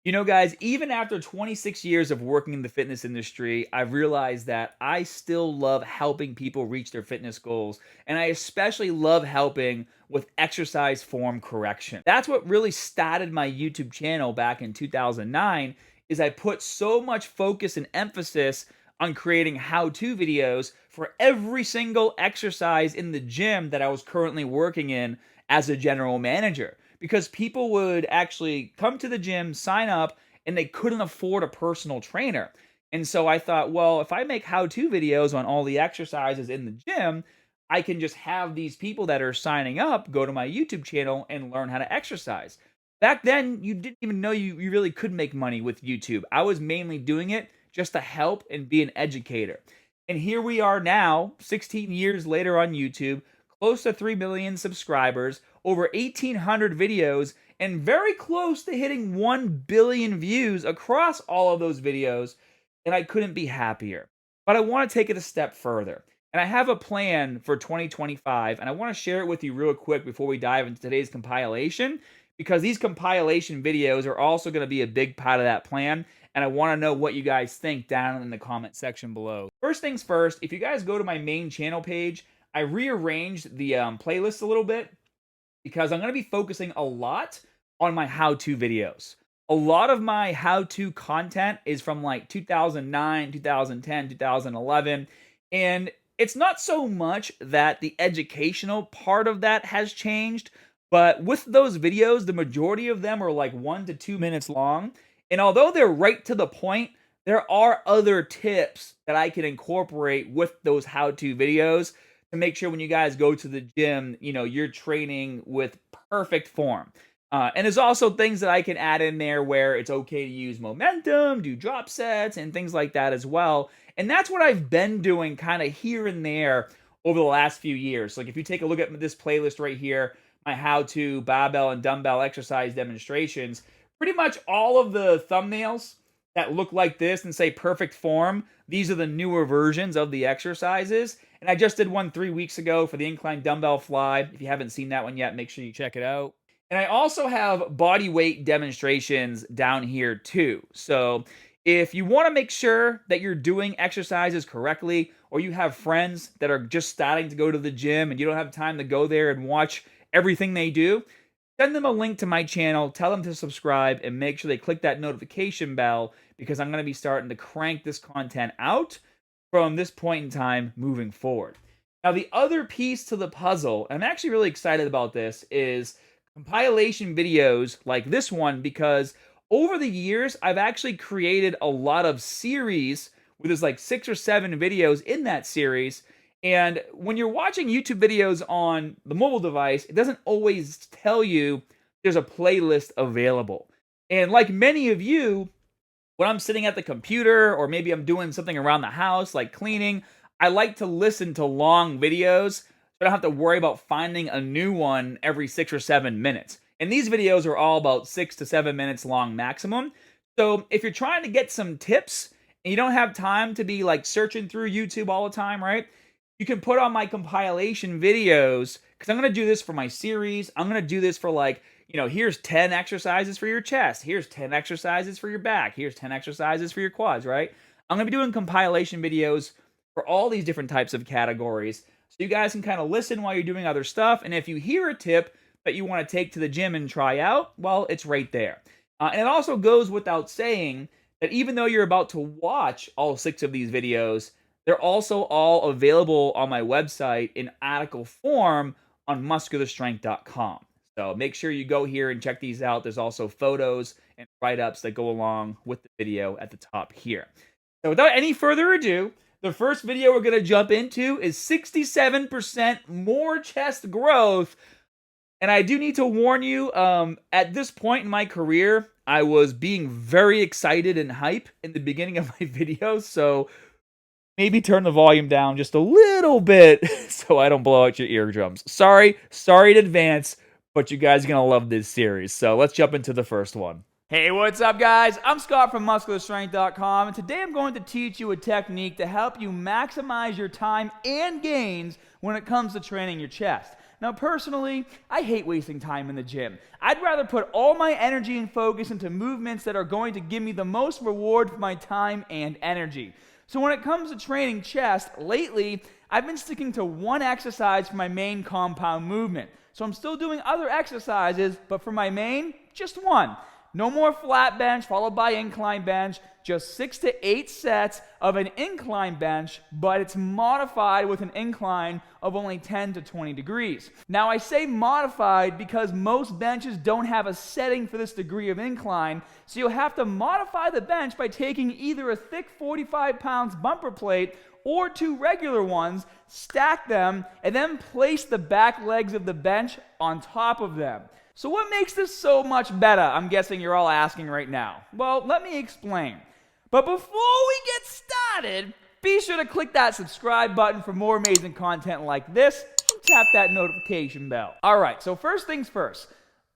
You know, guys, even after 26 years of working in the fitness industry, I've realized that I still love helping people reach their fitness goals. And I especially love helping with exercise form correction. That's what really started my YouTube channel back in 2009 is I put so much focus and emphasis on creating how-to videos for every single exercise in the gym that I was currently working in as a general manager because people would actually come to the gym, sign up, and they couldn't afford a personal trainer. And so I thought, well, if I make how-to videos on all the exercises in the gym, I can just have these people that are signing up go to my YouTube channel and learn how to exercise. Back then, you didn't even know you really could make money with YouTube. I was mainly doing it just to help and be an educator. And here we are now, 16 years later on YouTube, close to 3 million subscribers, over 1,800 videos, and very close to hitting 1 billion views across all of those videos, and I couldn't be happier. But I want to take it a step further. And I have a plan for 2025, and I want to share it with you real quick before we dive into today's compilation, because these compilation videos are also going to be a big part of that plan, and I want to know what you guys think down in the comment section below. First things first, if you guys go to my main channel page, I rearranged the playlist a little bit because I'm going to be focusing a lot on my how-to videos. A lot of my how-to content is from like 2009, 2010, 2011, and it's not so much that the educational part of that has changed, but with those videos, the majority of them are like 1 to 2 minutes long, and although they're right to the point, there are other tips that I can incorporate with those how-to videos to make sure when you guys go to the gym, you know, you're training with perfect form. And there's also things that I can add in there where it's okay to use momentum, do drop sets, and things like that as well. And that's what I've been doing kind of here and there over the last few years. Like if you take a look at this playlist right here, my how-to barbell and dumbbell exercise demonstrations, pretty much all of the thumbnails that look like this and say perfect form, these are the newer versions of the exercises. And I just did one 3 weeks ago for the incline dumbbell fly. If you haven't seen that one yet, make sure you check it out. And I also have body weight demonstrations down here too. So if you want to make sure that you're doing exercises correctly, or you have friends that are just starting to go to the gym and you don't have time to go there and watch everything they do, send them a link to my channel, tell them to subscribe, and make sure they click that notification bell because I'm going to be starting to crank this content out from this point in time moving forward. Now, the other piece to the puzzle, and I'm actually really excited about this, is compilation videos like this one because over the years, I've actually created a lot of series where there's like 6 or 7 videos in that series. And when you're watching YouTube videos on the mobile device, it doesn't always tell you there's a playlist available. And like many of you, when I'm sitting at the computer or maybe I'm doing something around the house like cleaning, I like to listen to long videos so I don't have to worry about finding a new one every 6 or 7 minutes. And these videos are all about 6 to 7 minutes long maximum. So if you're trying to get some tips and you don't have time to be like searching through YouTube all the time, right? You can put on my compilation videos because I'm going to do this for my series. I'm going to do this for like, you know, here's 10 exercises for your chest. Here's 10 exercises for your back. Here's 10 exercises for your quads, right? I'm going to be doing compilation videos for all these different types of categories. So you guys can kind of listen while you're doing other stuff. And if you hear a tip that you want to take to the gym and try out, well, it's right there. And it also goes without saying that even though you're about to watch all 6 of these videos, they're also all available on my website in article form on muscularstrength.com. So make sure you go here and check these out. There's also photos and write-ups that go along with the video at the top here. So without any further ado, the first video we're going to jump into is 67% more chest growth. And I do need to warn you, at this point in my career, I was being very excited and hype in the beginning of my videos, so maybe turn the volume down just a little bit so I don't blow out your eardrums. Sorry in advance, but you guys are going to love this series. So let's jump into the first one. Hey, what's up, guys? I'm Scott from MuscularStrength.com, and today I'm going to teach you a technique to help you maximize your time and gains when it comes to training your chest. Now, personally, I hate wasting time in the gym. I'd rather put all my energy and focus into movements that are going to give me the most reward for my time and energy. So when it comes to training chest, lately, I've been sticking to one exercise for my main compound movement. So I'm still doing other exercises, but for my main, just one. No more flat bench followed by incline bench, just 6 to 8 sets of an incline bench, but it's modified with an incline of only 10 to 20 degrees. Now I say modified because most benches don't have a setting for this degree of incline, so you'll have to modify the bench by taking either a thick 45 pounds bumper plate or 2 regular ones, stack them, and then place the back legs of the bench on top of them. So what makes this so much better, I'm guessing you're all asking right now? Well, let me explain. But before we get started, be sure to click that subscribe button for more amazing content like this, and tap that notification bell. Alright, so first things first.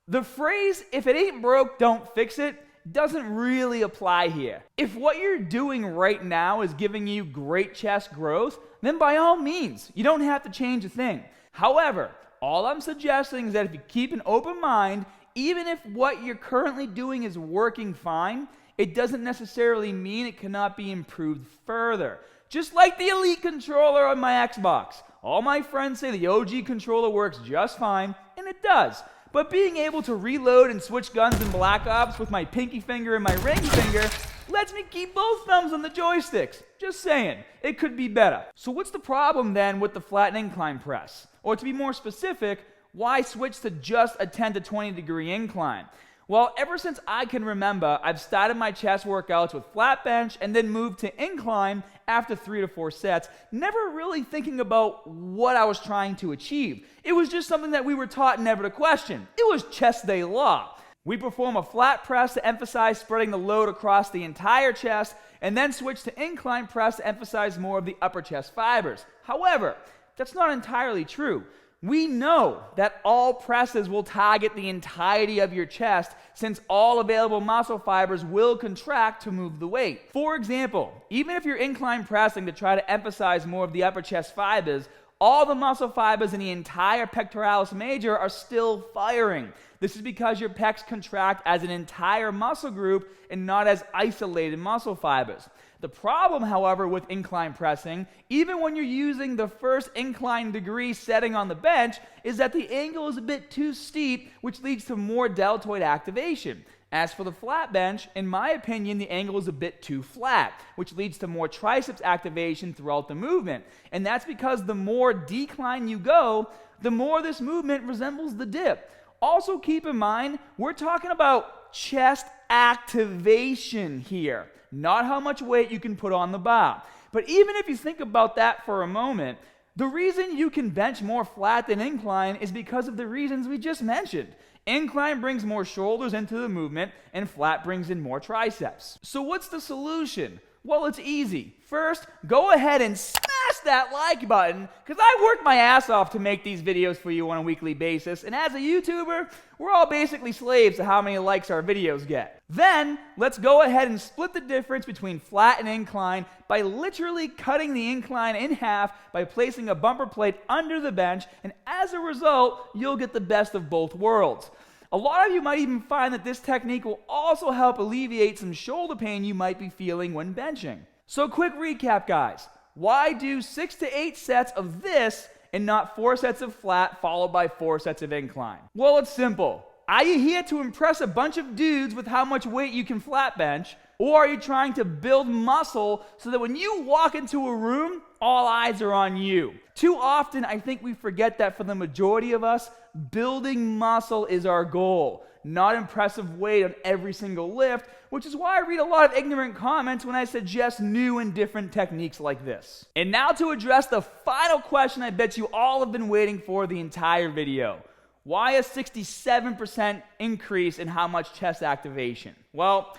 The phrase, if it ain't broke, don't fix it, doesn't really apply here. If what you're doing right now is giving you great chest growth, then by all means, you don't have to change a thing. However, all I'm suggesting is that if you keep an open mind, even if what you're currently doing is working fine, it doesn't necessarily mean it cannot be improved further. Just like the Elite controller on my Xbox. All my friends say the OG controller works just fine, and it does. But being able to reload and switch guns in Black Ops with my pinky finger and my ring finger lets me keep both thumbs on the joysticks. Just saying, it could be better. So what's the problem then with the flat and incline press? Or to be more specific, why switch to just a 10 to 20 degree incline? Well, ever since I can remember, I've started my chest workouts with flat bench and then moved to incline after 3 to 4 sets, never really thinking about what I was trying to achieve. It was just something that we were taught never to question. It was chest day law. We perform a flat press to emphasize spreading the load across the entire chest, and then switch to incline press to emphasize more of the upper chest fibers. However, that's not entirely true. We know that all presses will target the entirety of your chest since all available muscle fibers will contract to move the weight. For example, even if you're incline pressing to try to emphasize more of the upper chest fibers, all the muscle fibers in the entire pectoralis major are still firing. This is because your pecs contract as an entire muscle group and not as isolated muscle fibers. The problem, however, with incline pressing, even when you're using the first incline degree setting on the bench, is that the angle is a bit too steep, which leads to more deltoid activation. As for the flat bench, in my opinion, the angle is a bit too flat, which leads to more triceps activation throughout the movement. And that's because the more decline you go, the more this movement resembles the dip. Also keep in mind, we're talking about chest activation here, not how much weight you can put on the bar. But even if you think about that for a moment, the reason you can bench more flat than incline is because of the reasons we just mentioned. Incline brings more shoulders into the movement, and flat brings in more triceps. So what's the solution? Well, it's easy. First, go ahead and smash that like button, because I work my ass off to make these videos for you on a weekly basis, and as a YouTuber, we're all basically slaves to how many likes our videos get. Then, let's go ahead and split the difference between flat and incline by literally cutting the incline in half by placing a bumper plate under the bench, and as a result, you'll get the best of both worlds. A lot of you might even find that this technique will also help alleviate some shoulder pain you might be feeling when benching. So quick recap, guys. Why do 6 to 8 sets of this and not 4 sets of flat followed by 4 sets of incline? Well, it's simple. Are you here to impress a bunch of dudes with how much weight you can flat bench? Or are you trying to build muscle so that when you walk into a room, all eyes are on you? Too often, I think we forget that for the majority of us, building muscle is our goal, not impressive weight on every single lift, which is why I read a lot of ignorant comments when I suggest new and different techniques like this. And now to address the final question I bet you all have been waiting for the entire video. Why a 67% increase in how much chest activation? Well,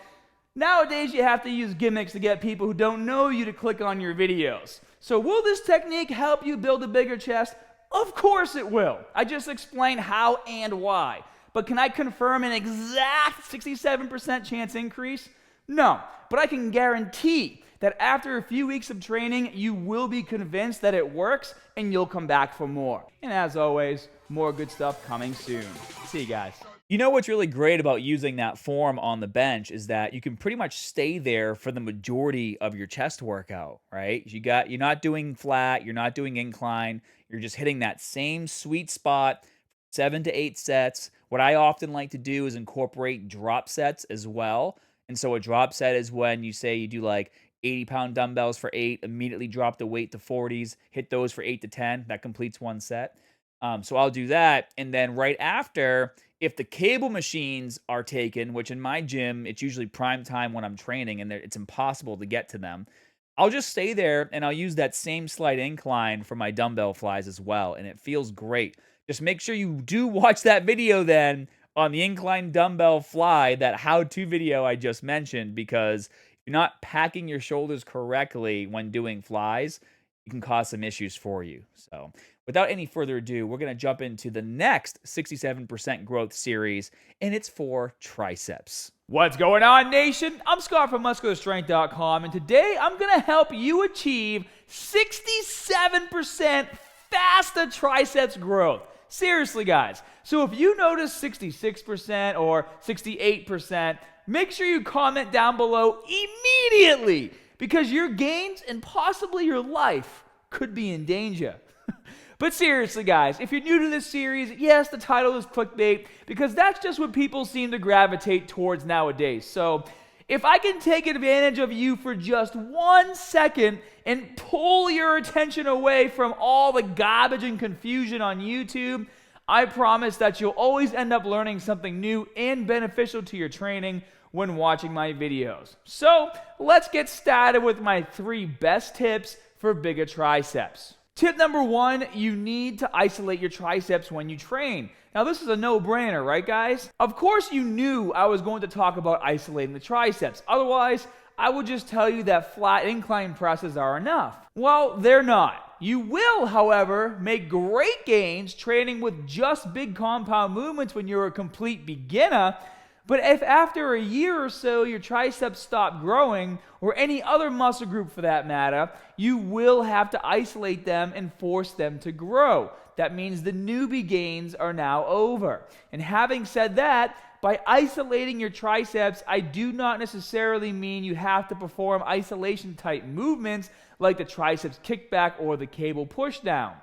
nowadays you have to use gimmicks to get people who don't know you to click on your videos. So will this technique help you build a bigger chest? Of course it will. I just explained how and why. But can I confirm an exact 67% chance increase? No, but I can guarantee that after a few weeks of training, you will be convinced that it works and you'll come back for more. And as always, More good stuff coming soon. See you guys. You know what's really great about using that form on the bench is that you can pretty much stay there for the majority of your chest workout, right? You're not doing flat, you're not doing incline, you're just hitting that same sweet spot, 7 to 8 sets. What I often like to do is incorporate drop sets as well. And so a drop set is when you say you do like 80-pound dumbbells for 8, immediately drop the weight to 40s, hit those for 8 to 10. That completes one set. So I'll do that. And then right after, if the cable machines are taken, which in my gym, it's usually prime time when I'm training and it's impossible to get to them, I'll just stay there and I'll use that same slight incline for my dumbbell flies as well. And it feels great. Just make sure you do watch that video then on the incline dumbbell fly, that how-to video I just mentioned, because if you're not packing your shoulders correctly when doing flies, it can cause some issues for you. So without any further ado, we're going to jump into the next 67% growth series, and it's for triceps. What's going on, nation? I'm Scott from MuscularStrength.com, and today I'm going to help you achieve 67% faster triceps growth. Seriously, guys. So if you notice 66% or 68%, make sure you comment down below immediately, because your gains and possibly your life could be in danger. But seriously, guys, if you're new to this series, yes, the title is clickbait, because that's just what people seem to gravitate towards nowadays. So if I can take advantage of you for just 1 second and pull your attention away from all the garbage and confusion on YouTube, I promise that you'll always end up learning something new and beneficial to your training when watching my videos. So let's get started with my 3 best tips for bigger triceps. Tip number 1, you need to isolate your triceps when you train. Now this is a no-brainer, right guys? Of course you knew I was going to talk about isolating the triceps. Otherwise, I would just tell you that flat incline presses are enough. Well, they're not. You will, however, make great gains training with just big compound movements when you're a complete beginner. But if after a year or so your triceps stop growing, or any other muscle group for that matter, you will have to isolate them and force them to grow. That means the newbie gains are now over. And having said that, by isolating your triceps, I do not necessarily mean you have to perform isolation type movements like the triceps kickback or the cable pushdown.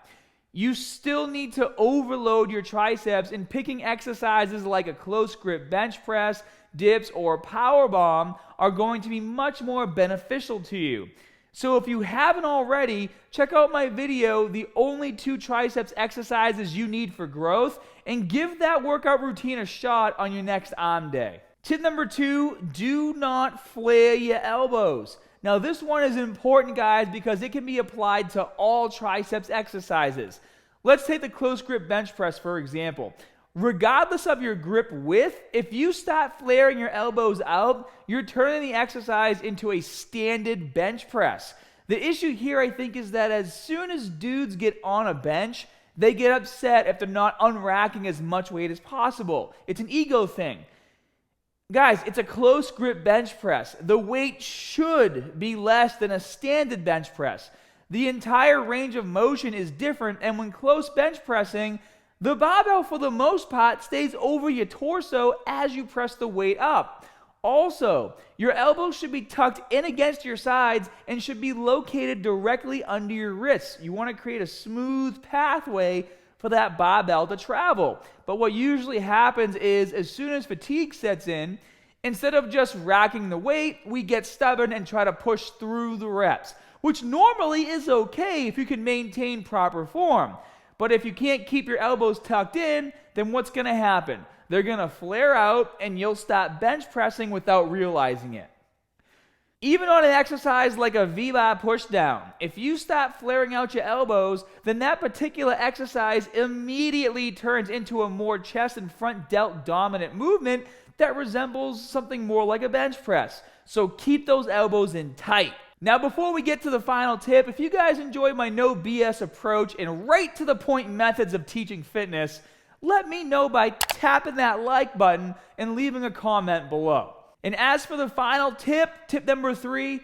You still need to overload your triceps, and picking exercises like a close grip bench press, dips, or power bomb are going to be much more beneficial to you. So if you haven't already, check out my video, The Only 2 Triceps Exercises You Need for Growth, and give that workout routine a shot on your next arm day. Tip number 2, do not flare your elbows. Now this one is important, guys, because it can be applied to all triceps exercises. Let's take the close grip bench press for example. Regardless of your grip width, if you start flaring your elbows out, you're turning the exercise into a standard bench press. The issue here, I think, is that as soon as dudes get on a bench, they get upset if they're not unracking as much weight as possible. It's an ego thing. Guys, it's a close grip bench press. The weight should be less than a standard bench press. The entire range of motion is different, and when close bench pressing, the barbell for the most part stays over your torso as you press the weight up. Also, your elbows should be tucked in against your sides and should be located directly under your wrists. You want to create a smooth pathway for that barbell to travel. But what usually happens is, as soon as fatigue sets in, instead of just racking the weight, we get stubborn and try to push through the reps, which normally is okay if you can maintain proper form. But if you can't keep your elbows tucked in, then what's going to happen? They're going to flare out and you'll stop bench pressing without realizing it. Even on an exercise like a V-bar pushdown, if you stop flaring out your elbows, then that particular exercise immediately turns into a more chest and front delt dominant movement that resembles something more like a bench press. So keep those elbows in tight. Now, before we get to the final tip, if you guys enjoy my no BS approach and right to the point methods of teaching fitness, let me know by tapping that like button and leaving a comment below. And as for the final tip, tip number 3,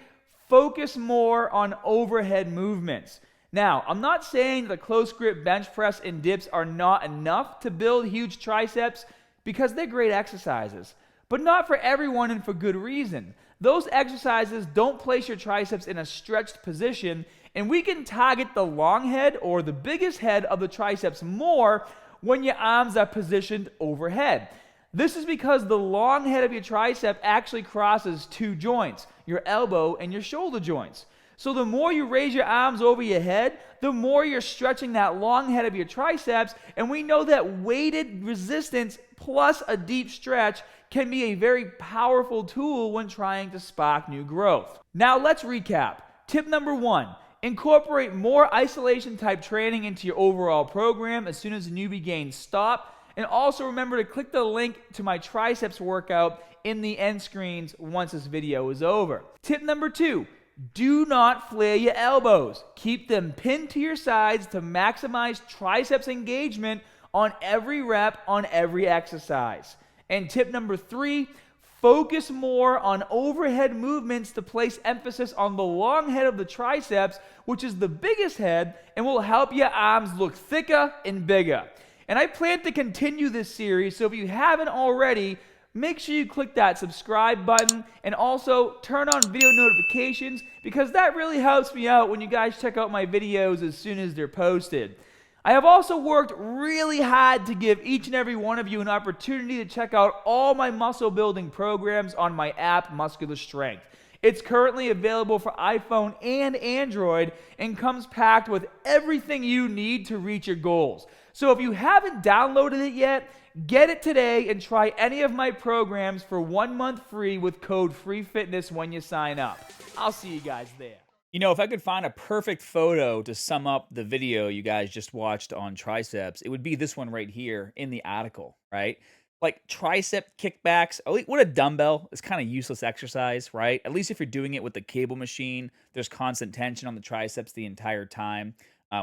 focus more on overhead movements. Now, I'm not saying the close grip bench press and dips are not enough to build huge triceps, because they're great exercises, but not for everyone and for good reason. Those exercises don't place your triceps in a stretched position, and we can target the long head or the biggest head of the triceps more when your arms are positioned overhead. This is because the long head of your tricep actually crosses two joints, your elbow and your shoulder joints. So the more you raise your arms over your head, the more you're stretching that long head of your triceps, and we know that weighted resistance plus a deep stretch can be a very powerful tool when trying to spark new growth. Now let's recap. Tip number 1, incorporate more isolation type training into your overall program as soon as the newbie gains stop. And also remember to click the link to my triceps workout in the end screens once this video is over. Tip number 2, do not flare your elbows. Keep them pinned to your sides to maximize triceps engagement on every rep on every exercise. And tip number 3, focus more on overhead movements to place emphasis on the long head of the triceps, which is the biggest head and will help your arms look thicker and bigger. And I plan to continue this series, so if you haven't already, make sure you click that subscribe button and also turn on video notifications, because that really helps me out when you guys check out my videos as soon as they're posted. I have also worked really hard to give each and every one of you an opportunity to check out all my muscle building programs on my app, Muscular Strength. It's currently available for iPhone and Android and comes packed with everything you need to reach your goals. So if you haven't downloaded it yet, get it today and try any of my programs for 1 month free with code FREEFITNESS when you sign up. I'll see you guys there. You know, if I could find a perfect photo to sum up the video you guys just watched on triceps, it would be this one right here in the article, right? Like tricep kickbacks, what a dumbbell is kind of useless exercise, right? At least if you're doing it with the cable machine, there's constant tension on the triceps the entire time.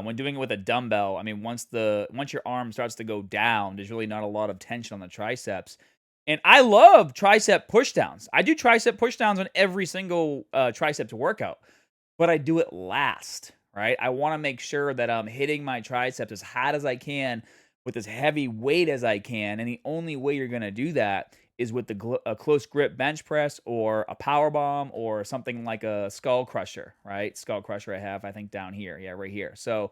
When doing it with a dumbbell, I mean, once your arm starts to go down, there's really not a lot of tension on the triceps. And I love tricep pushdowns. I do tricep pushdowns on every single triceps workout, but I do it last, right? I want to make sure that I'm hitting my triceps as hard as I can with as heavy weight as I can. And the only way you're going to do that is with a close grip bench press or a power bomb or something like a skull crusher, right? Skull crusher I have, I think, down here. Yeah, right here. So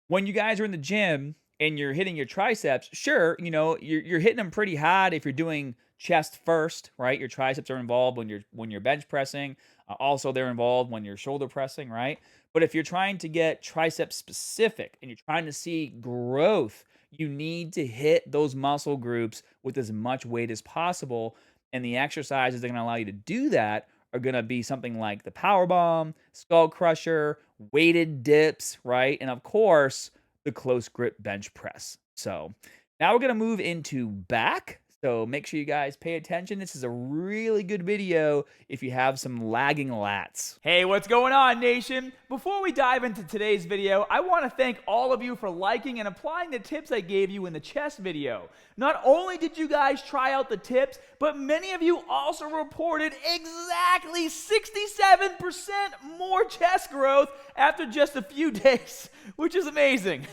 when you guys are in the gym and you're hitting your triceps, sure, you know, you're hitting them pretty hard if you're doing chest first, right? Your triceps are involved when you're bench pressing. Also, they're involved when you're shoulder pressing, right? But if you're trying to get tricep specific and you're trying to see growth, you need to hit those muscle groups with as much weight as possible. And the exercises that are going to allow you to do that are going to be something like the power bomb, skull crusher, weighted dips, right? And of course, the close grip bench press. So now we're going to move into back. So make sure you guys pay attention. This is a really good video if you have some lagging lats. Hey, what's going on, nation? Before we dive into today's video, I want to thank all of you for liking and applying the tips I gave you in the chest video. Not only did you guys try out the tips, but many of you also reported exactly 67% more chest growth after just a few days, which is amazing.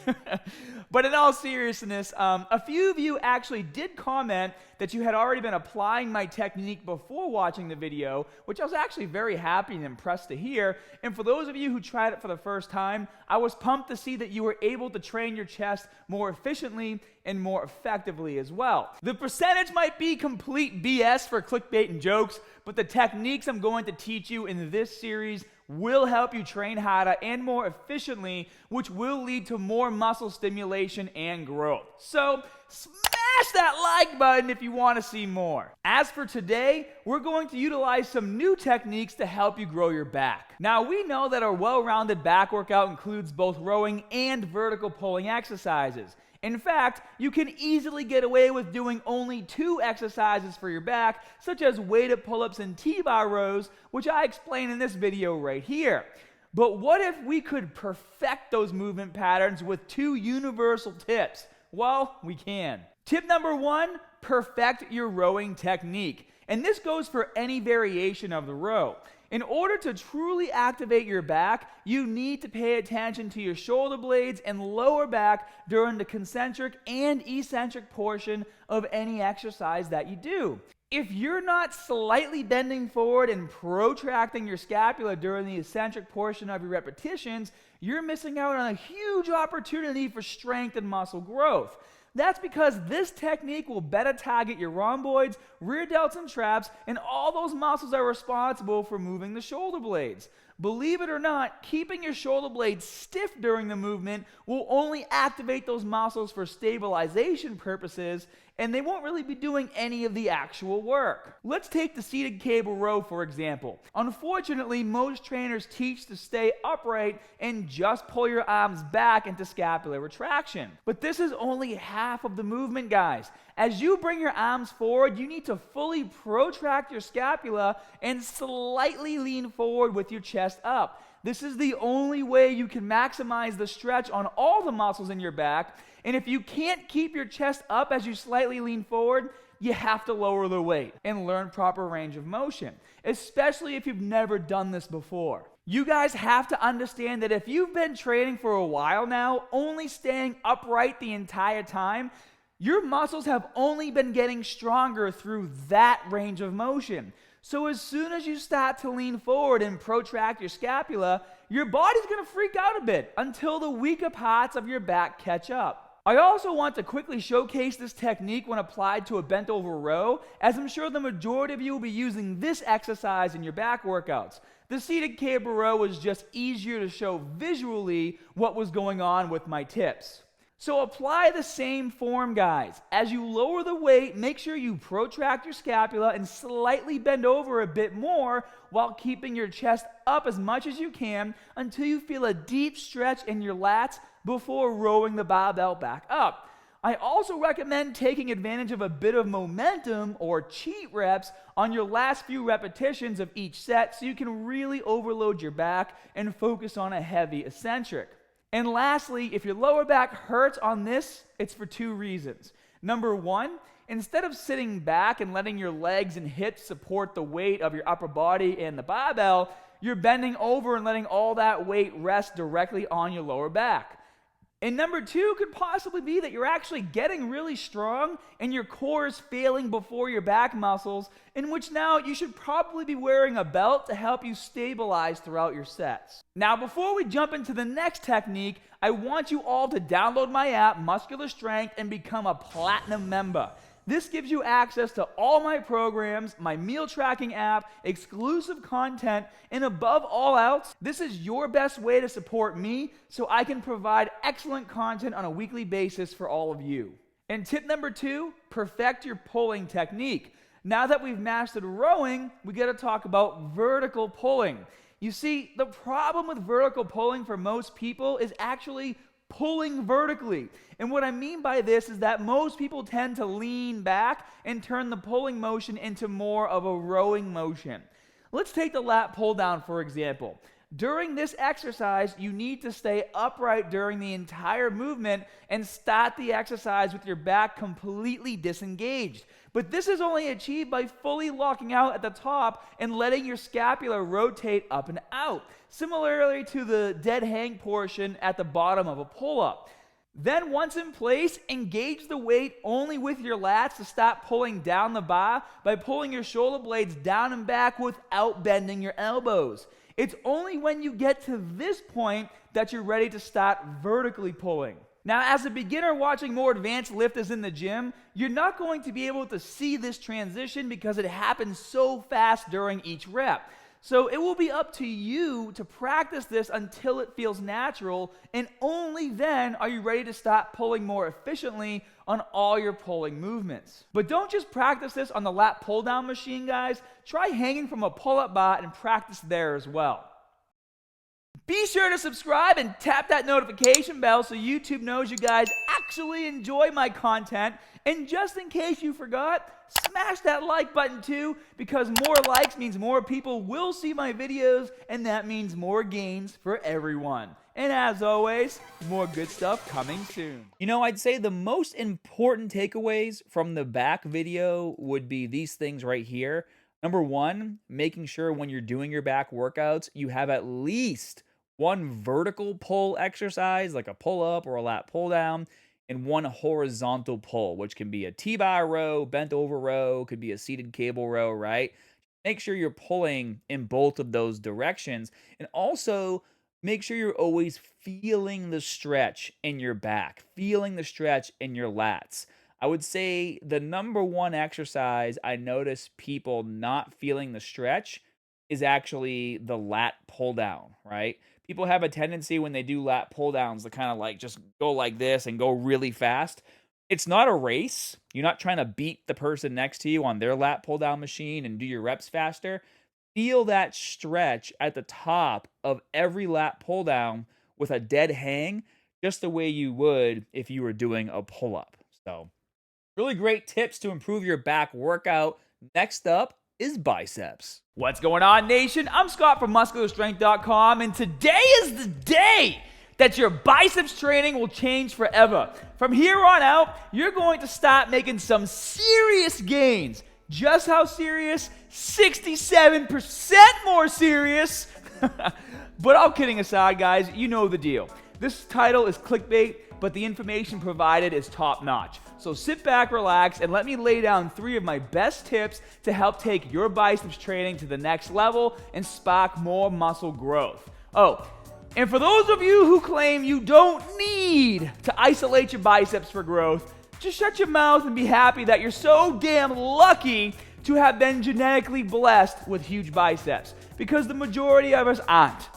But in all seriousness, a few of you actually did comment that you had already been applying my technique before watching the video, which I was actually very happy and impressed to hear. And for those of you who tried it for the first time, I was pumped to see that you were able to train your chest more efficiently and more effectively as well. The percentage might be complete BS for clickbait and jokes, but the techniques I'm going to teach you in this series will help you train harder and more efficiently, which will lead to more muscle stimulation and growth. So smash that like button if you want to see more. As for today, we're going to utilize some new techniques to help you grow your back. Now, we know that our well-rounded back workout includes both rowing and vertical pulling exercises. In fact, you can easily get away with doing only 2 exercises for your back, such as weighted pull-ups and T-bar rows, which I explain in this video right here. But what if we could perfect those movement patterns with 2 universal tips? Well, we can. Tip number 1, perfect your rowing technique. And this goes for any variation of the row. In order to truly activate your back, you need to pay attention to your shoulder blades and lower back during the concentric and eccentric portion of any exercise that you do. If you're not slightly bending forward and protracting your scapula during the eccentric portion of your repetitions, you're missing out on a huge opportunity for strength and muscle growth. That's because this technique will better target your rhomboids, rear delts, and traps, and all those muscles are responsible for moving the shoulder blades. Believe it or not, keeping your shoulder blades stiff during the movement will only activate those muscles for stabilization purposes, and they won't really be doing any of the actual work. Let's take the seated cable row for example. Unfortunately, most trainers teach to stay upright and just pull your arms back into scapular retraction. But this is only half of the movement, guys. As you bring your arms forward, you need to fully protract your scapula and slightly lean forward with your chest up. This is the only way you can maximize the stretch on all the muscles in your back. And if you can't keep your chest up as you slightly lean forward, you have to lower the weight and learn proper range of motion, especially if you've never done this before. You guys have to understand that if you've been training for a while now, only staying upright the entire time, your muscles have only been getting stronger through that range of motion. So as soon as you start to lean forward and protract your scapula, your body's going to freak out a bit until the weaker parts of your back catch up. I also want to quickly showcase this technique when applied to a bent over row, as I'm sure the majority of you will be using this exercise in your back workouts. The seated cable row was just easier to show visually what was going on with my tips. So apply the same form, guys. As you lower the weight, make sure you protract your scapula and slightly bend over a bit more while keeping your chest up as much as you can until you feel a deep stretch in your lats before rowing the barbell back up. I also recommend taking advantage of a bit of momentum or cheat reps on your last few repetitions of each set so you can really overload your back and focus on a heavy eccentric. And lastly, if your lower back hurts on this, it's for two reasons. Number one, instead of sitting back and letting your legs and hips support the weight of your upper body and the barbell, you're bending over and letting all that weight rest directly on your lower back. And number two could possibly be that you're actually getting really strong and your core is failing before your back muscles, in which now you should probably be wearing a belt to help you stabilize throughout your sets. Now, before we jump into the next technique, I want you all to download my app, Muscular Strength, and become a platinum member. This gives you access to all my programs, my meal tracking app, exclusive content, and above all else, this is your best way to support me so I can provide excellent content on a weekly basis for all of you. And tip number two, perfect your pulling technique. Now that we've mastered rowing, we got to talk about vertical pulling. You see, the problem with vertical pulling for most people is actually pulling vertically. And what I mean by this is that most people tend to lean back and turn the pulling motion into more of a rowing motion. Let's take the lat pull down for example. During this exercise, you need to stay upright during the entire movement and start the exercise with your back completely disengaged. But this is only achieved by fully locking out at the top and letting your scapula rotate up and out, similarly to the dead hang portion at the bottom of a pull-up. Then once in place, engage the weight only with your lats to stop pulling down the bar by pulling your shoulder blades down and back without bending your elbows. It's only when you get to this point that you're ready to start vertically pulling. Now, as a beginner watching more advanced lifters in the gym, you're not going to be able to see this transition because it happens so fast during each rep. So it will be up to you to practice this until it feels natural, and only then are you ready to start pulling more efficiently on all your pulling movements. But don't just practice this on the lat pull down machine, guys. Try hanging from a pull-up bar and practice there as well. Be sure to subscribe and tap that notification bell so YouTube knows you guys actually enjoy my content. And just in case you forgot, smash that like button too, because more likes means more people will see my videos, and that means more gains for everyone. And as always, more good stuff coming soon. You know, I'd say the most important takeaways from the back video would be these things right here. Number one, making sure when you're doing your back workouts, you have at least one vertical pull exercise, like a pull up or a lat pull down, and one horizontal pull, which can be a T-bar row, bent over row, could be a seated cable row, right? Make sure you're pulling in both of those directions. And also make sure you're always feeling the stretch in your back, feeling the stretch in your lats. I would say the number one exercise I notice people not feeling the stretch is actually the lat pull down, right? People have a tendency when they do lat pull downs to kind of like just go like this and go really fast. It's not a race. You're not trying to beat the person next to you on their lat pull down machine and do your reps faster. Feel that stretch at the top of every lat pull down with a dead hang, just the way you would if you were doing a pull up. So, really great tips to improve your back workout. Next up is biceps. What's going on, nation? I'm Scott from MuscularStrength.com, and today is the day that your biceps training will change forever. From here on out, you're going to start making some serious gains. Just how serious? 67% more serious. But all kidding aside, guys, you know the deal. This title is clickbait, but the information provided is top-notch. So sit back, relax, and let me lay down 3 of my best tips to help take your biceps training to the next level and spark more muscle growth. Oh, and for those of you who claim you don't need to isolate your biceps for growth, just shut your mouth and be happy that you're so damn lucky to have been genetically blessed with huge biceps, because the majority of us aren't.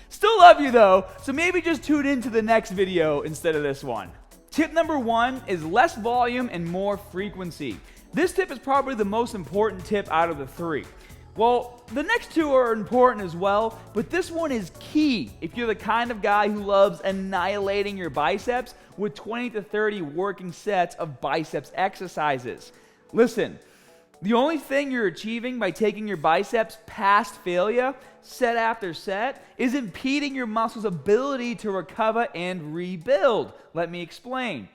Still love you though, so maybe just tune in to the next video instead of this one. Tip number 1 is less volume and more frequency. This tip is probably the most important tip out of the 3. Well, the next 2 are important as well, but this one is key if you're the kind of guy who loves annihilating your biceps with 20 to 30 working sets of biceps exercises. Listen, the only thing you're achieving by taking your biceps past failure, set after set, is impeding your muscle's ability to recover and rebuild. Let me explain.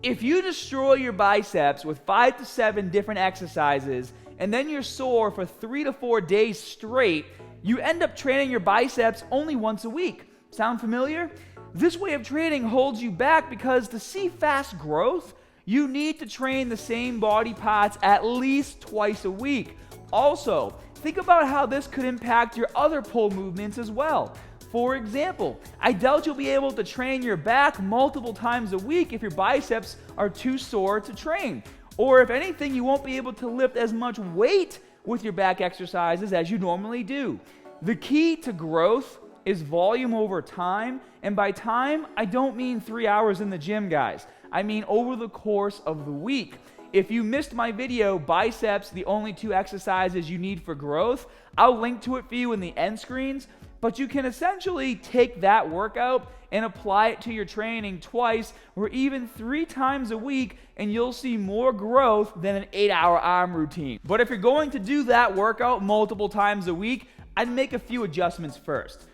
If you destroy your biceps with 5 to 7 different exercises, and then you're sore for 3 to 4 days straight, you end up training your biceps only once a week. Sound familiar? This way of training holds you back because to see fast growth, you need to train the same body parts at least twice a week. Also, think about how this could impact your other pull movements as well. For example, I doubt you'll be able to train your back multiple times a week if your biceps are too sore to train. Or if anything, you won't be able to lift as much weight with your back exercises as you normally do. The key to growth is volume over time, and by time, I don't mean 3 hours in the gym, guys. I mean over the course of the week. If you missed my video, Biceps, the only 2 exercises you need for growth, I'll link to it for you in the end screens, but you can essentially take that workout and apply it to your training twice or even 3 times a week, and you'll see more growth than an 8-hour arm routine. But if you're going to do that workout multiple times a week, I'd make a few adjustments first.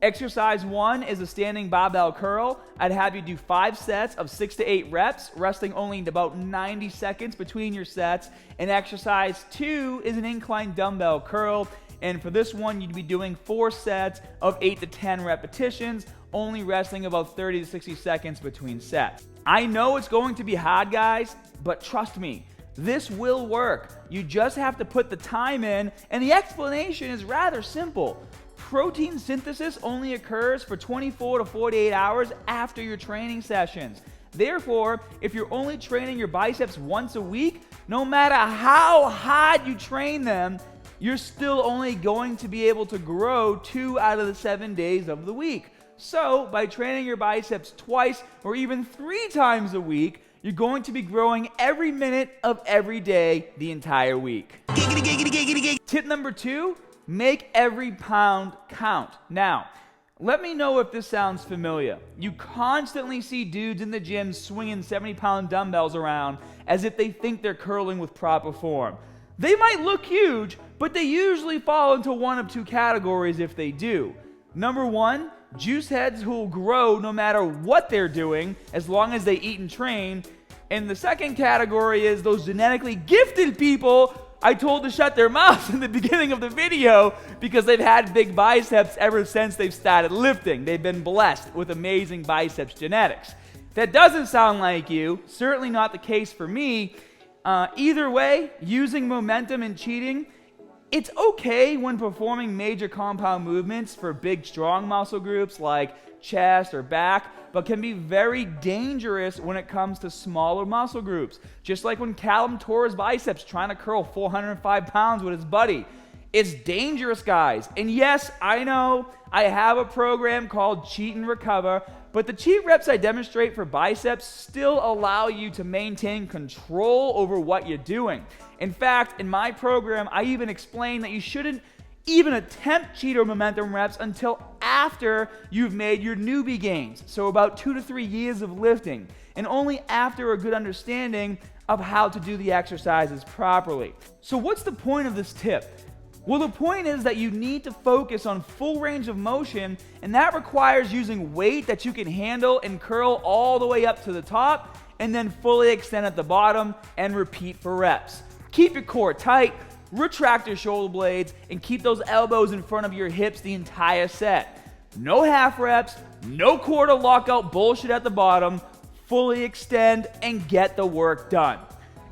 Exercise 1 is a standing barbell curl. I'd have you do 5 sets of 6 to 8 reps, resting only about 90 seconds between your sets. And exercise 2 is an incline dumbbell curl. And for this one, you'd be doing 4 sets of 8 to 10 repetitions, only resting about 30 to 60 seconds between sets. I know it's going to be hard, guys, but trust me, this will work. You just have to put the time in, and the explanation is rather simple. Protein synthesis only occurs for 24 to 48 hours after your training sessions. Therefore, if you're only training your biceps once a week, no matter how hard you train them, you're still only going to be able to grow 2 out of the 7 days of the week. So, by training your biceps twice or even 3 times a week, you're going to be growing every minute of every day the entire week. Tip number 2, make every pound count. Now, let me know if this sounds familiar. You constantly see dudes in the gym swinging 70-pound dumbbells around as if they think they're curling with proper form. They might look huge, but they usually fall into one of 2 categories if they do. Number 1, juice heads who will grow no matter what they're doing as long as they eat and train. And the second category is those genetically gifted people I told to shut their mouths in the beginning of the video because they've had big biceps ever since they've started lifting. They've been blessed with amazing biceps genetics. If that doesn't sound like you, certainly not the case for me. Either way, using momentum and cheating, it's okay when performing major compound movements for big, strong muscle groups like chest or back, but can be very dangerous when it comes to smaller muscle groups. Just like when Callum tore his biceps trying to curl 405 pounds with his buddy. It's dangerous, guys. And yes, I know I have a program called Cheat and Recover, but the cheat reps I demonstrate for biceps still allow you to maintain control over what you're doing. In fact, in my program, I even explain that you shouldn't even attempt cheat or momentum reps until after you've made your newbie gains, so about 2 to 3 years of lifting, and only after a good understanding of how to do the exercises properly. So what's the point of this tip? Well, the point is that you need to focus on full range of motion, and that requires using weight that you can handle and curl all the way up to the top, and then fully extend at the bottom and repeat for reps. Keep your core tight, retract your shoulder blades, and keep those elbows in front of your hips the entire set. No half reps, no core to lockout bullshit at the bottom. Fully extend and get the work done.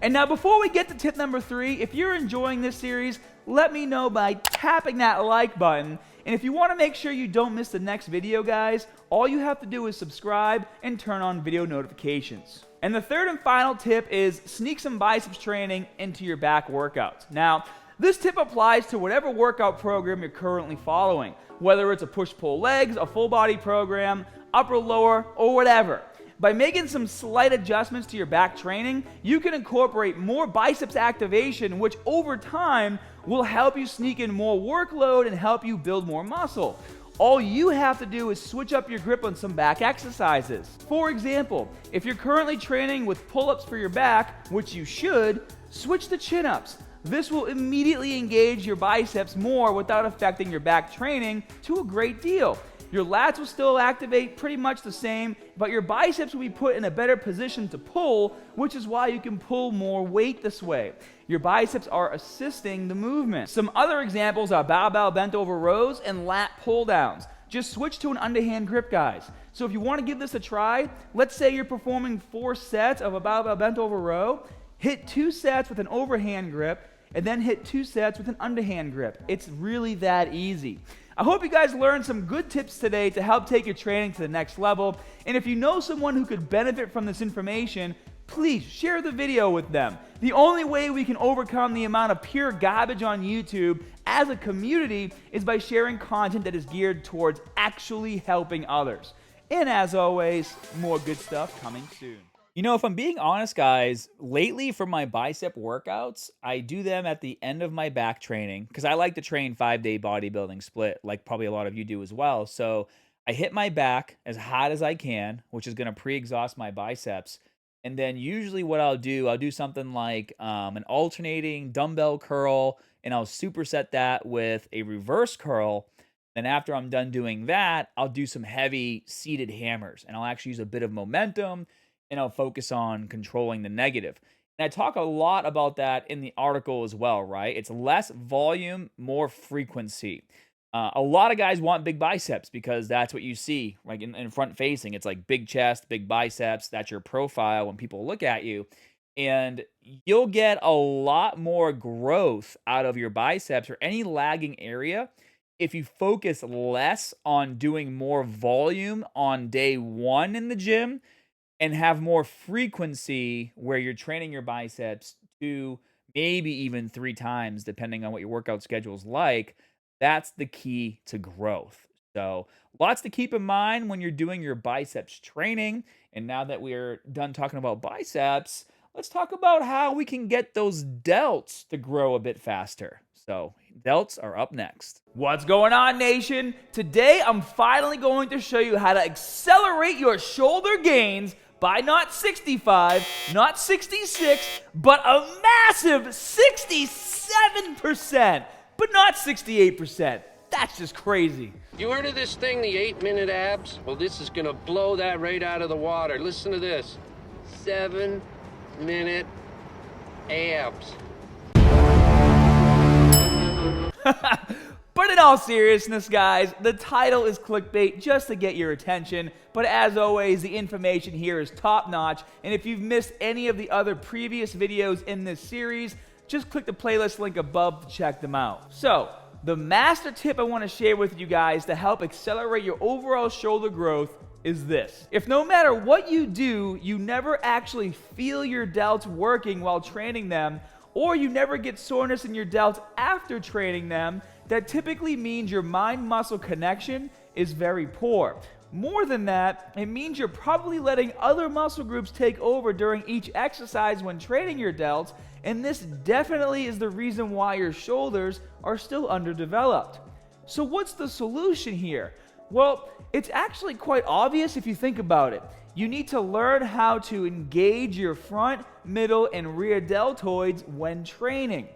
And now before we get to tip number 3, if you're enjoying this series, let me know by tapping that like button. And if you want to make sure you don't miss the next video, guys, all you have to do is subscribe and turn on video notifications. And the third and final tip is sneak some biceps training into your back workouts. Now, this tip applies to whatever workout program you're currently following, whether it's a push-pull legs, a full body program, upper-lower, or whatever. By making some slight adjustments to your back training, you can incorporate more biceps activation, which over time will help you sneak in more workload and help you build more muscle. All you have to do is switch up your grip on some back exercises. For example, if you're currently training with pull-ups for your back, which you should, switch to chin-ups. This will immediately engage your biceps more without affecting your back training to a great deal. Your lats will still activate pretty much the same, but your biceps will be put in a better position to pull, which is why you can pull more weight this way. Your biceps are assisting the movement. Some other examples are barbell bent over rows and lat pull downs. Just switch to an underhand grip, guys. So if you want to give this a try, let's say you're performing 4 sets of a barbell bent over row, hit 2 sets with an overhand grip, and then hit 2 sets with an underhand grip. It's really that easy. I hope you guys learned some good tips today to help take your training to the next level. And if you know someone who could benefit from this information, please share the video with them. The only way we can overcome the amount of pure garbage on YouTube as a community is by sharing content that is geared towards actually helping others. And as always, more good stuff coming soon. You know, if I'm being honest, guys, lately for my bicep workouts, I do them at the end of my back training because I like to train 5-day bodybuilding split, like probably a lot of you do as well. So I hit my back as hard as I can, which is going to pre-exhaust my biceps. And then usually what I'll do something like an alternating dumbbell curl, and I'll superset that with a reverse curl. Then after I'm done doing that, I'll do some heavy seated hammers, and I'll actually use a bit of momentum, and I'll focus on controlling the negative. And I talk a lot about that in the article as well, right? It's less volume, more frequency. A lot of guys want big biceps because that's what you see, like in front facing. It's like big chest, big biceps. That's your profile when people look at you. And you'll get a lot more growth out of your biceps or any lagging area if you focus less on doing more volume on day 1 in the gym and have more frequency where you're training your biceps 2, maybe even 3 times, depending on what your workout schedule is like. That's the key to growth. So lots to keep in mind when you're doing your biceps training. And now that we're done talking about biceps, let's talk about how we can get those delts to grow a bit faster. So delts are up next. What's going on, nation? Today, I'm finally going to show you how to accelerate your shoulder gains by not 65, not 66, but a massive 67%, but not 68%. That's just crazy. You heard of this thing, the 8-minute abs? Well, this is gonna blow that right out of the water. Listen to this. 7-minute abs. But in all seriousness, guys, the title is clickbait just to get your attention. But as always, the information here is top notch. And if you've missed any of the other previous videos in this series, just click the playlist link above to check them out. So, the master tip I want to share with you guys to help accelerate your overall shoulder growth is this. If no matter what you do, you never actually feel your delts working while training them, or you never get soreness in your delts after training them, that typically means your mind-muscle connection is very poor. More than that, it means you're probably letting other muscle groups take over during each exercise when training your delts, and this definitely is the reason why your shoulders are still underdeveloped. So what's the solution here? Well, it's actually quite obvious if you think about it. You need to learn how to engage your front, middle, and rear deltoids when training.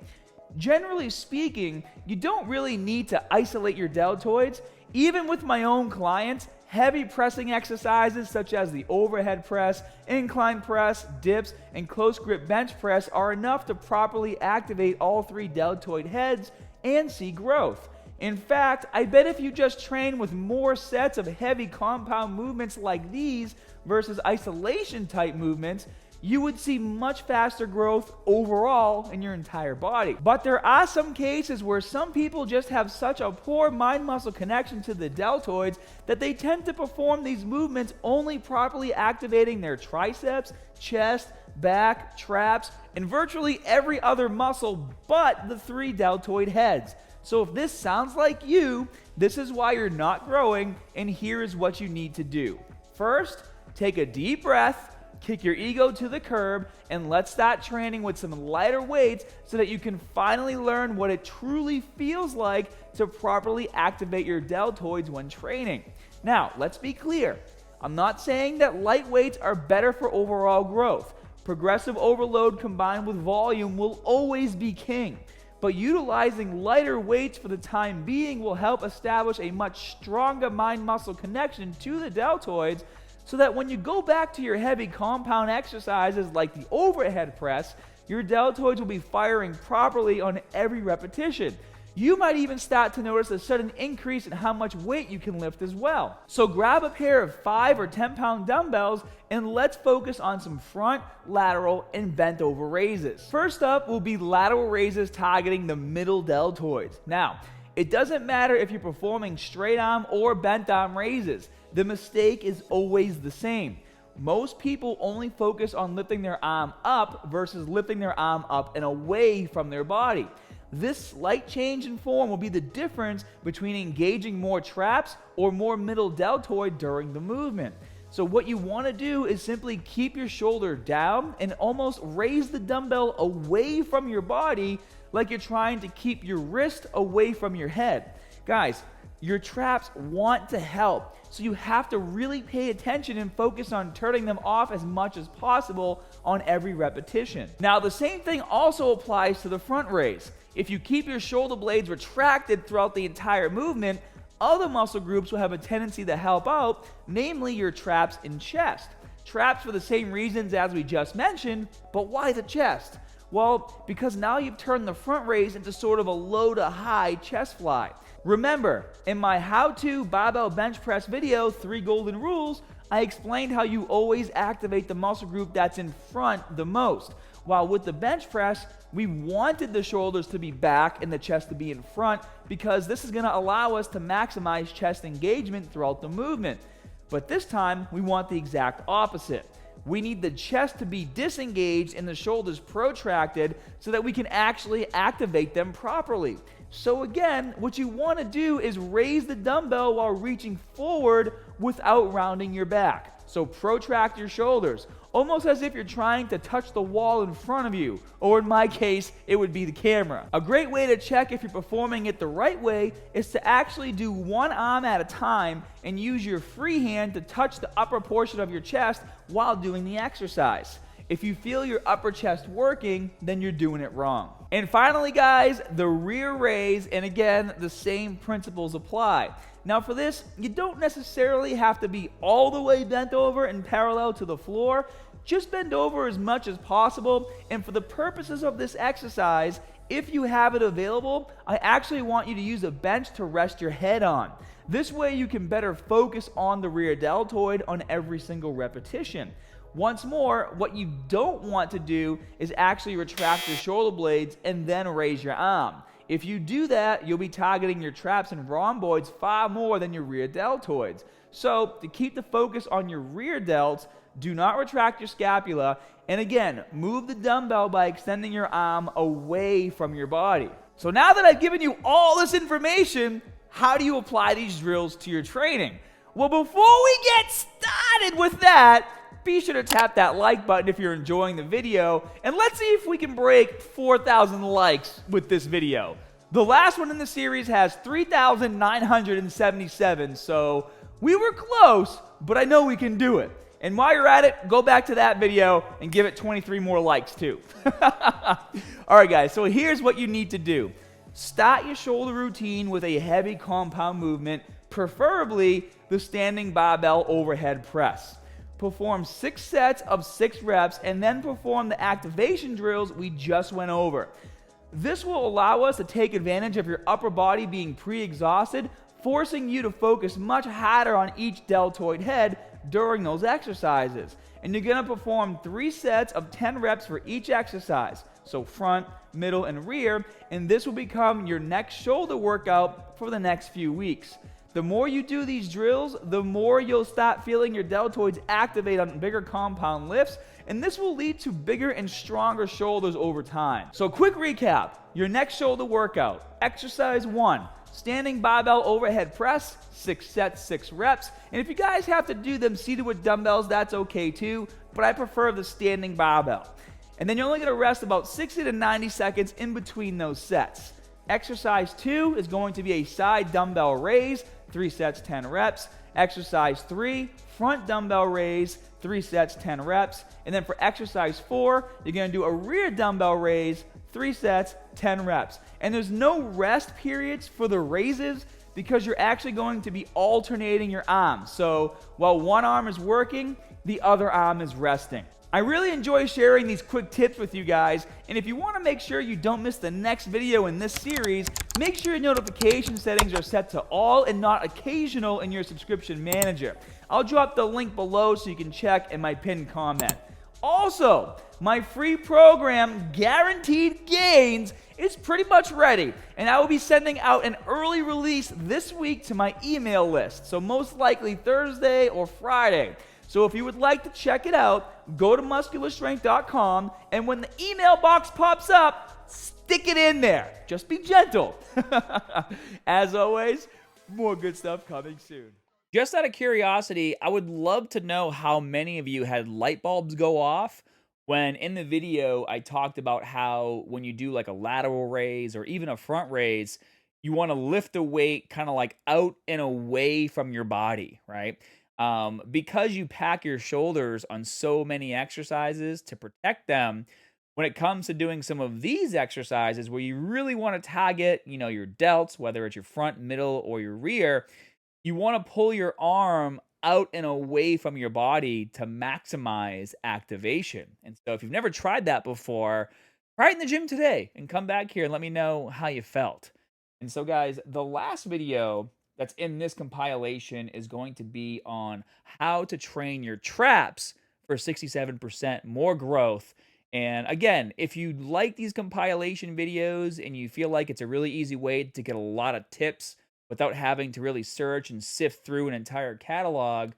Generally speaking, you don't really need to isolate your deltoids. Even with my own clients, heavy pressing exercises such as the overhead press, incline press, dips, and close grip bench press are enough to properly activate all three deltoid heads and see growth. In fact, I bet if you just train with more sets of heavy compound movements like these versus isolation type movements, you would see much faster growth overall in your entire body. But there are some cases where some people just have such a poor mind-muscle connection to the deltoids that they tend to perform these movements only properly activating their triceps, chest, back, traps, and virtually every other muscle but the three deltoid heads. So if this sounds like you, this is why you're not growing, and here is what you need to do. First, take a deep breath, kick your ego to the curb, and let's start training with some lighter weights so that you can finally learn what it truly feels like to properly activate your deltoids when training. Now, let's be clear. I'm not saying that light weights are better for overall growth. Progressive overload combined with volume will always be king. But utilizing lighter weights for the time being will help establish a much stronger mind-muscle connection to the deltoids so that when you go back to your heavy compound exercises like the overhead press, your deltoids will be firing properly on every repetition. You might even start to notice a sudden increase in how much weight you can lift as well. So grab a pair of 5 or 10 pound dumbbells and let's focus on some front, lateral, and bent over raises. First up will be lateral raises targeting the middle deltoids. Now, it doesn't matter if you're performing straight arm or bent arm raises. The mistake is always the same. Most people only focus on lifting their arm up versus lifting their arm up and away from their body. This slight change in form will be the difference between engaging more traps or more middle deltoid during the movement. So what you want to do is simply keep your shoulder down and almost raise the dumbbell away from your body like you're trying to keep your wrist away from your head. Guys, your traps want to help, so you have to really pay attention and focus on turning them off as much as possible on every repetition. Now, the same thing also applies to the front raise. If you keep your shoulder blades retracted throughout the entire movement, other muscle groups will have a tendency to help out, namely your traps and chest. Traps for the same reasons as we just mentioned, but why the chest? Well, because now you've turned the front raise into sort of a low to high chest fly. Remember, in my how-to barbell bench press video, 3 Golden Rules, I explained how you always activate the muscle group that's in front the most. While with the bench press, we wanted the shoulders to be back and the chest to be in front because this is going to allow us to maximize chest engagement throughout the movement. But this time, we want the exact opposite. We need the chest to be disengaged and the shoulders protracted so that we can actually activate them properly. So again, what you want to do is raise the dumbbell while reaching forward without rounding your back. So protract your shoulders, almost as if you're trying to touch the wall in front of you, or in my case, it would be the camera. A great way to check if you're performing it the right way is to actually do one arm at a time and use your free hand to touch the upper portion of your chest while doing the exercise. If you feel your upper chest working, then you're doing it wrong. And finally, guys, the rear raise, and again, the same principles apply. Now for this, you don't necessarily have to be all the way bent over and parallel to the floor. Just bend over as much as possible, and for the purposes of this exercise, If you have it available, I actually want you to use a bench to rest your head on. This way you can better focus on the rear deltoid on every single repetition. Once more, what you don't want to do is actually retract your shoulder blades and then raise your arm. If you do that, you'll be targeting your traps and rhomboids far more than your rear deltoids. So, to keep the focus on your rear delts, do not retract your scapula, and again, move the dumbbell by extending your arm away from your body. So now that I've given you all this information, how do you apply these drills to your training? Well, before we get started with that, be sure to tap that like button if you're enjoying the video, and let's see if we can break 4,000 likes with this video. The last one in the series has 3,977, so we were close, but I know we can do it. And while you're at it, go back to that video and give it 23 more likes too. All right, guys, so here's what you need to do. Start your shoulder routine with a heavy compound movement, preferably the standing barbell overhead press. Perform 6 sets of 6 reps and then perform the activation drills we just went over. This will allow us to take advantage of your upper body being pre-exhausted, forcing you to focus much harder on each deltoid head during those exercises. And you're going to perform 3 sets of 10 reps for each exercise. So front, middle, and rear, and this will become your next shoulder workout for the next few weeks. The more you do these drills, the more you'll start feeling your deltoids activate on bigger compound lifts, and this will lead to bigger and stronger shoulders over time. So quick recap, your next shoulder workout. Exercise 1, standing barbell overhead press, 6 sets, 6 reps. And if you guys have to do them seated with dumbbells, that's okay too, but I prefer the standing barbell. And then you're only going to rest about 60 to 90 seconds in between those sets. Exercise 2 is going to be a side dumbbell raise, 3 sets, 10 reps. Exercise 3, front dumbbell raise, 3 sets, 10 reps. And then for exercise 4, you're going to do a rear dumbbell raise, 3 sets, 10 reps. And there's no rest periods for the raises because you're actually going to be alternating your arms. So while one arm is working, the other arm is resting. I really enjoy sharing these quick tips with you guys, and if you want to make sure you don't miss the next video in this series, make sure your notification settings are set to all and not occasional in your subscription manager. I'll drop the link below so you can check in my pinned comment. Also, my free program, Guaranteed Gains, is pretty much ready, and I will be sending out an early release this week to my email list, so most likely Thursday or Friday. So if you would like to check it out, go to muscularstrength.com, and when the email box pops up, stick it in there. Just be gentle. As always, more good stuff coming soon. Just out of curiosity, I would love to know how many of you had light bulbs go off when in the video I talked about how when you do like a lateral raise or even a front raise, you want to lift the weight kind of like out and away from your body, right? Because you pack your shoulders on so many exercises to protect them, when it comes to doing some of these exercises where you really want to target, your delts, whether it's your front, middle, or your rear, you want to pull your arm out and away from your body to maximize activation. And so if you've never tried that before, try it in the gym today and come back here and let me know how you felt. And so guys, the last video that's in this compilation is going to be on how to train your traps for 67% more growth. And again, if you like these compilation videos and you feel like it's a really easy way to get a lot of tips without having to really search and sift through an entire catalog,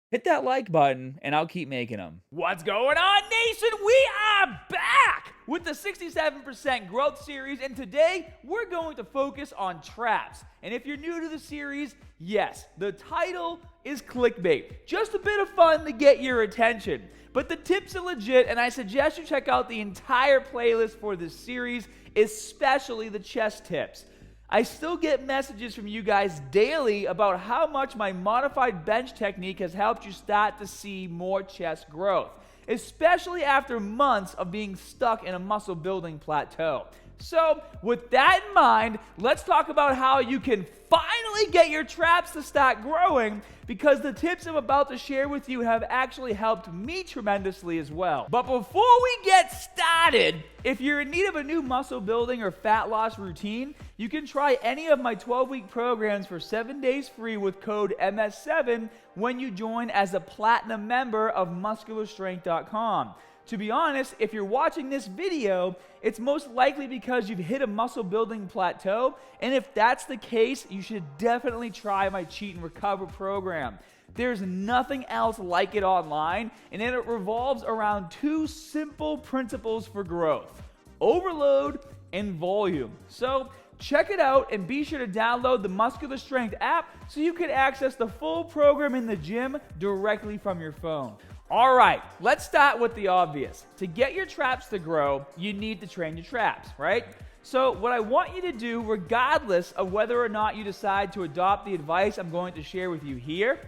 hit that like button and I'll keep making them. What's going on, nation? We are back with the 67% growth series, and today we're going to focus on traps. And if you're new to the series, yes, the title is clickbait. Just a bit of fun to get your attention. But the tips are legit, and I suggest you check out the entire playlist for this series, especially the chest tips. I still get messages from you guys daily about how much my modified bench technique has helped you start to see more chest growth, especially after months of being stuck in a muscle building plateau. So with that in mind, let's talk about how you can finally finally get your traps to start growing, because the tips I'm about to share with you have actually helped me tremendously as well. But before we get started, if you're in need of a new muscle building or fat loss routine, you can try any of my 12-week programs for 7 days free with code MS7 when you join as a platinum member of muscularstrength.com. To be honest, if you're watching this video, it's most likely because you've hit a muscle building plateau, and if that's the case, you should definitely try my Cheat and Recover program. There's nothing else like it online, and it revolves around two simple principles for growth: overload and volume. So check it out and be sure to download the Muscular Strength app so you can access the full program in the gym directly from your phone. All right, let's start with the obvious. To get your traps to grow, you need to train your traps, right? So what I want you to do, regardless of whether or not you decide to adopt the advice I'm going to share with you here,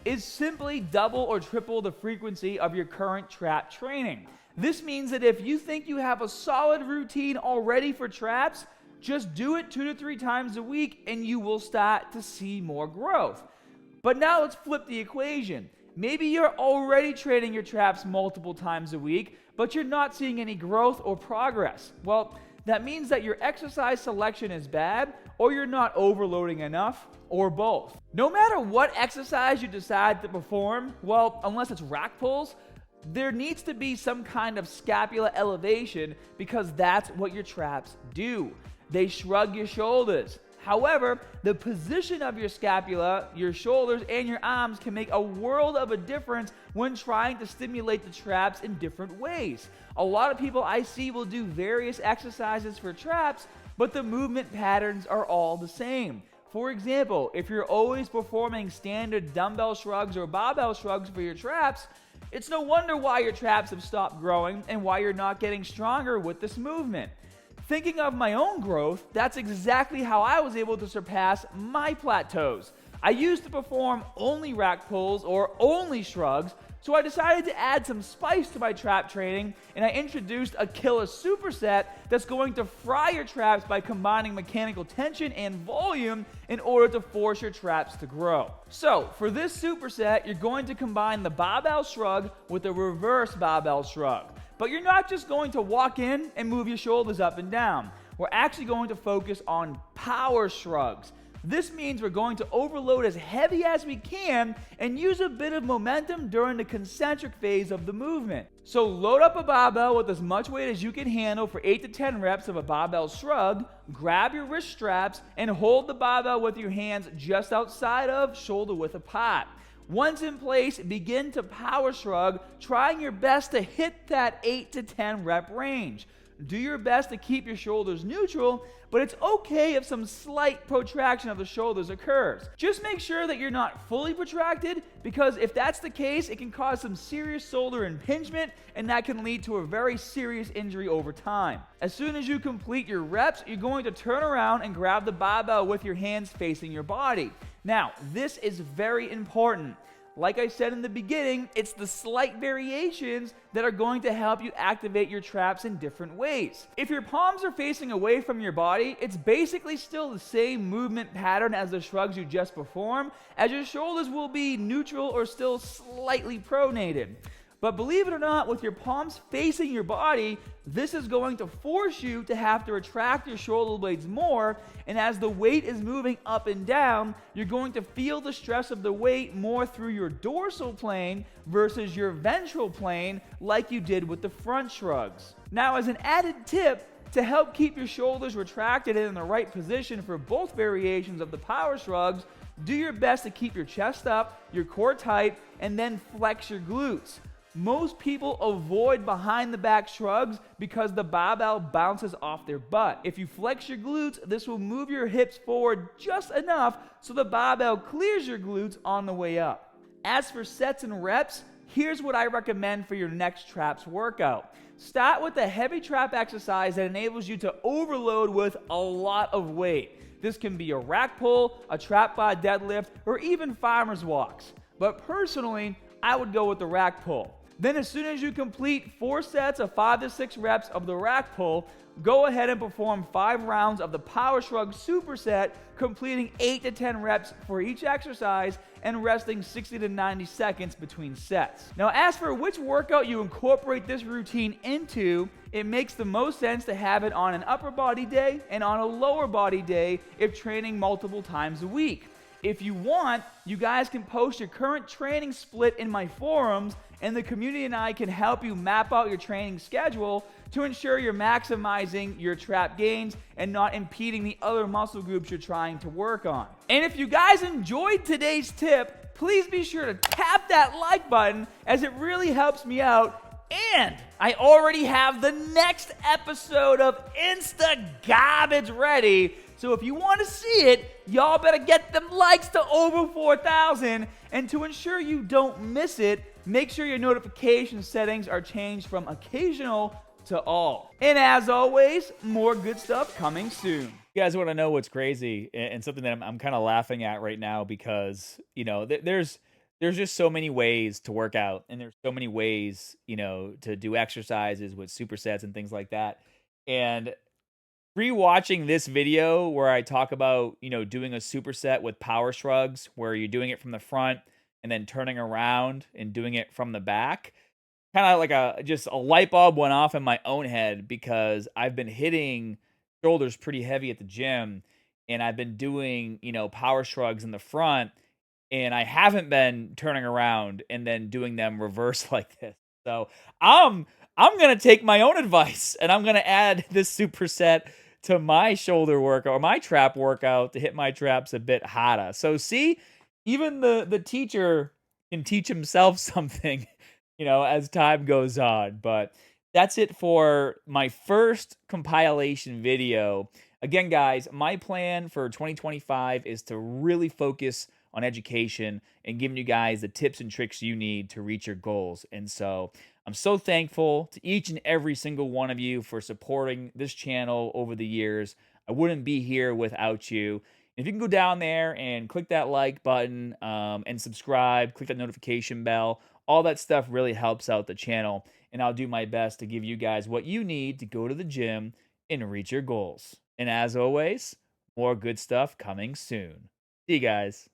is simply double or triple the frequency of your current trap training. This means that if you think you have a solid routine already for traps, just do it 2 to 3 times a week and you will start to see more growth. But now let's flip the equation. Maybe you're already training your traps multiple times a week, but you're not seeing any growth or progress. Well, that means that your exercise selection is bad, or you're not overloading enough, or both. No matter what exercise you decide to perform, well, unless it's rack pulls, there needs to be some kind of scapular elevation, because that's what your traps do. They shrug your shoulders. However, the position of your scapula, your shoulders, and your arms can make a world of a difference when trying to stimulate the traps in different ways. A lot of people I see will do various exercises for traps, but the movement patterns are all the same. For example, if you're always performing standard dumbbell shrugs or barbell shrugs for your traps, it's no wonder why your traps have stopped growing and why you're not getting stronger with this movement. Thinking of my own growth, that's exactly how I was able to surpass my plateaus. I used to perform only rack pulls or only shrugs, so I decided to add some spice to my trap training, and I introduced a killer superset that's going to fry your traps by combining mechanical tension and volume in order to force your traps to grow. So for this superset, you're going to combine the barbell shrug with the reverse barbell shrug. But you're not just going to walk in and move your shoulders up and down. We're actually going to focus on power shrugs. This means we're going to overload as heavy as we can and use a bit of momentum during the concentric phase of the movement. So load up a barbell with as much weight as you can handle for 8 to 10 reps of a barbell shrug, grab your wrist straps, and hold the barbell with your hands just outside of shoulder width apart. Once in place, begin to power shrug, trying your best to hit that 8 to 10 rep range. Do your best to keep your shoulders neutral, but it's okay if some slight protraction of the shoulders occurs. Just make sure that you're not fully protracted, because if that's the case, it can cause some serious shoulder impingement, and that can lead to a very serious injury over time. As soon as you complete your reps, you're going to turn around and grab the barbell with your hands facing your body. Now, this is very important. Like I said in the beginning, it's the slight variations that are going to help you activate your traps in different ways. If your palms are facing away from your body, it's basically still the same movement pattern as the shrugs you just performed, as your shoulders will be neutral or still slightly pronated. But believe it or not, with your palms facing your body, this is going to force you to have to retract your shoulder blades more, and as the weight is moving up and down, you're going to feel the stress of the weight more through your dorsal plane versus your ventral plane, like you did with the front shrugs. Now, as an added tip, to help keep your shoulders retracted and in the right position for both variations of the power shrugs, do your best to keep your chest up, your core tight, and then flex your glutes. Most people avoid behind the back shrugs because the barbell bounces off their butt. If you flex your glutes, this will move your hips forward just enough so the barbell clears your glutes on the way up. As for sets and reps, here's what I recommend for your next traps workout. Start with a heavy trap exercise that enables you to overload with a lot of weight. This can be a rack pull, a trap bar deadlift, or even farmer's walks. But personally, I would go with the rack pull. Then as soon as you complete 4 sets of 5 to 6 reps of the rack pull, go ahead and perform 5 rounds of the power shrug superset, completing 8 to 10 reps for each exercise and resting 60 to 90 seconds between sets. Now, as for which workout you incorporate this routine into, it makes the most sense to have it on an upper body day and on a lower body day if training multiple times a week. If you want, you guys can post your current training split in my forums, and the community and I can help you map out your training schedule to ensure you're maximizing your trap gains and not impeding the other muscle groups you're trying to work on. And if you guys enjoyed today's tip, please be sure to tap that like button, as it really helps me out. And I already have the next episode of Insta Garbage ready. So if you want to see it, y'all better get them likes to over 4,000. And to ensure you don't miss it, make sure your notification settings are changed from occasional to all. And as always, more good stuff coming soon. You guys want to know what's crazy and something that I'm kind of laughing at right now, because, you know, there's just so many ways to work out, and there's so many ways, you know, to do exercises with supersets and things like that. And rewatching this video where I talk about, you know, doing a superset with power shrugs, where you're doing it from the front and then turning around and doing it from the back, kind of like just a light bulb went off in my own head, because I've been hitting shoulders pretty heavy at the gym, and I've been doing, you know, power shrugs in the front, and I haven't been turning around and then doing them reverse like this. So I'm gonna take my own advice, and I'm gonna add this superset to my shoulder workout or my trap workout to hit my traps a bit harder. So see, even the teacher can teach himself something, you know, as time goes on. But that's it for my first compilation video. Again, guys, my plan for 2025 is to really focus on education and giving you guys the tips and tricks you need to reach your goals. And so I'm so thankful to each and every single one of you for supporting this channel over the years. I wouldn't be here without you. If you can go down there and click that like button and subscribe, click that notification bell, all that stuff really helps out the channel. And I'll do my best to give you guys what you need to go to the gym and reach your goals. And as always, more good stuff coming soon. See you guys.